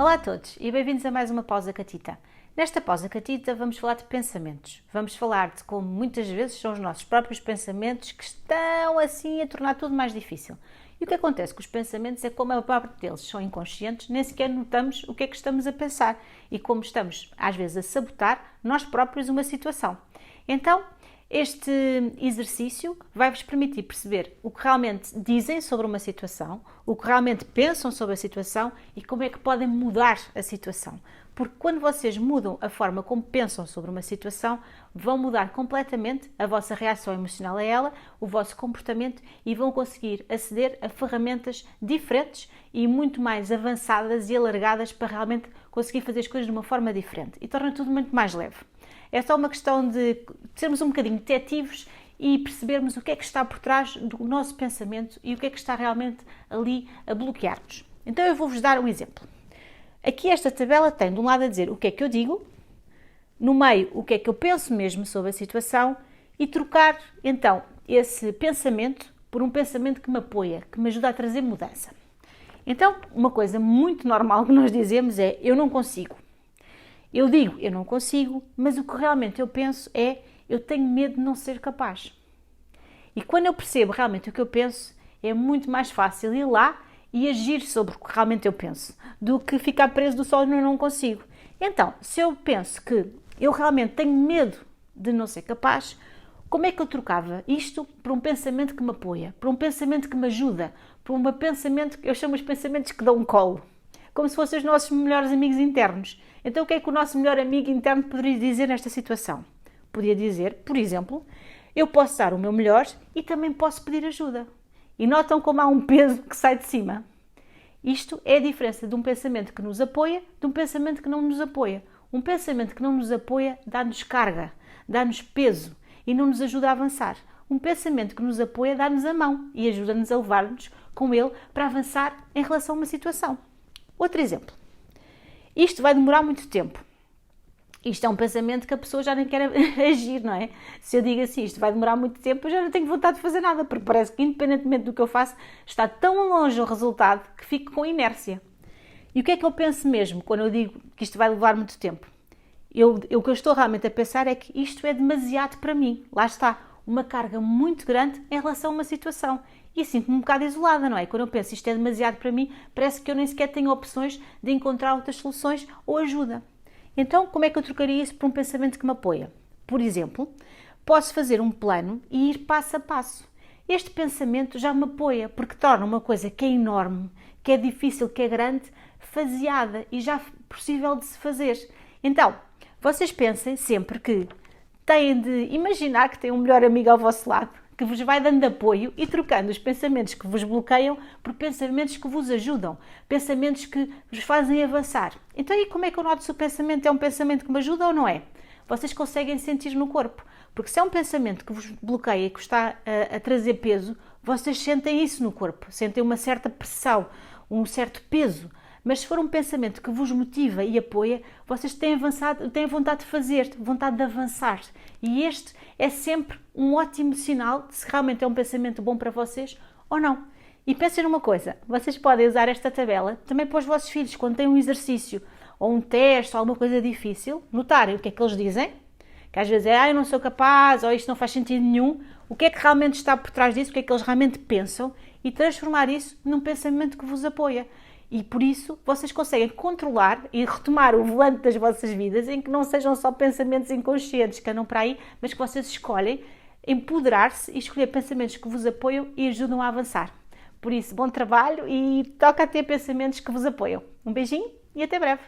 Olá a todos e bem-vindos a mais uma Pausa Catita. Nesta Pausa Catita vamos falar de pensamentos. Vamos falar de como muitas vezes são os nossos próprios pensamentos que estão assim a tornar tudo mais difícil. E o que acontece com os pensamentos é como a parte deles são inconscientes, nem sequer notamos o que é que estamos a pensar e como estamos às vezes a sabotar nós próprios uma situação. Então, este exercício vai-vos permitir perceber o que realmente dizem sobre uma situação, o que realmente pensam sobre a situação e como é que podem mudar a situação. Porque quando vocês mudam a forma como pensam sobre uma situação, vão mudar completamente a vossa reação emocional a ela, o vosso comportamento e vão conseguir aceder a ferramentas diferentes e muito mais avançadas e alargadas para realmente conseguir fazer as coisas de uma forma diferente e torna tudo muito mais leve. É só uma questão de sermos um bocadinho detetives e percebermos o que é que está por trás do nosso pensamento e o que é que está realmente ali a bloquear-nos. Então eu vou-vos dar um exemplo. Aqui esta tabela tem de um lado a dizer o que é que eu digo, no meio o que é que eu penso mesmo sobre a situação e trocar então esse pensamento por um pensamento que me apoia, que me ajuda a trazer mudança. Então uma coisa muito normal que nós dizemos é eu não consigo. Eu digo, eu não consigo, mas o que realmente eu penso é, eu tenho medo de não ser capaz. E quando eu percebo realmente o que eu penso, é muito mais fácil ir lá e agir sobre o que realmente eu penso, do que ficar preso do só no eu não consigo. Então, se eu penso que eu realmente tenho medo de não ser capaz, como é que eu trocava isto por um pensamento que me apoia, por um pensamento que me ajuda, por um pensamento que eu chamo os pensamentos que dão um colo, como se fossem os nossos melhores amigos internos. Então, o que é que o nosso melhor amigo interno poderia dizer nesta situação? Podia dizer, por exemplo, eu posso dar o meu melhor e também posso pedir ajuda. E notam como há um peso que sai de cima. Isto é a diferença de um pensamento que nos apoia de um pensamento que não nos apoia. Um pensamento que não nos apoia dá-nos carga, dá-nos peso e não nos ajuda a avançar. Um pensamento que nos apoia dá-nos a mão e ajuda-nos a levar-nos com ele para avançar em relação a uma situação. Outro exemplo. Isto vai demorar muito tempo. Isto é um pensamento que a pessoa já nem quer agir, não é? Se eu digo assim, isto vai demorar muito tempo, eu já não tenho vontade de fazer nada, porque parece que independentemente do que eu faço, está tão longe o resultado que fico com inércia. E o que é que eu penso mesmo quando eu digo que isto vai levar muito tempo? O que eu estou realmente a pensar é que isto é demasiado para mim. Lá está, uma carga muito grande em relação a uma situação. E sinto-me um bocado isolada, não é? Quando eu penso isto é demasiado para mim, parece que eu nem sequer tenho opções de encontrar outras soluções ou ajuda. Então, como é que eu trocaria isso por um pensamento que me apoia? Por exemplo, posso fazer um plano e ir passo a passo. Este pensamento já me apoia, porque torna uma coisa que é enorme, que é difícil, que é grande, faseada e já possível de se fazer. Então, vocês pensem sempre que têm de imaginar que têm um melhor amigo ao vosso lado, que vos vai dando apoio e trocando os pensamentos que vos bloqueiam por pensamentos que vos ajudam, pensamentos que vos fazem avançar. Então, e como é que eu noto se o pensamento é um pensamento que me ajuda ou não é? Vocês conseguem sentir no corpo, porque se é um pensamento que vos bloqueia e que vos está a trazer peso, vocês sentem isso no corpo, sentem uma certa pressão, um certo peso. Mas se for um pensamento que vos motiva e apoia, vocês têm vontade de fazer, vontade de avançar. E este é sempre um ótimo sinal de se realmente é um pensamento bom para vocês ou não. E pensem numa coisa, vocês podem usar esta tabela também para os vossos filhos, quando têm um exercício, ou um teste, ou alguma coisa difícil, notarem o que é que eles dizem, que às vezes é, eu não sou capaz, ou isto não faz sentido nenhum, o que é que realmente está por trás disso, o que é que eles realmente pensam, e transformar isso num pensamento que vos apoia. E por isso vocês conseguem controlar e retomar o volante das vossas vidas em que não sejam só pensamentos inconscientes que andam para aí, mas que vocês escolhem empoderar-se e escolher pensamentos que vos apoiam e ajudam a avançar. Por isso, bom trabalho e toca a ter pensamentos que vos apoiam. Um beijinho e até breve!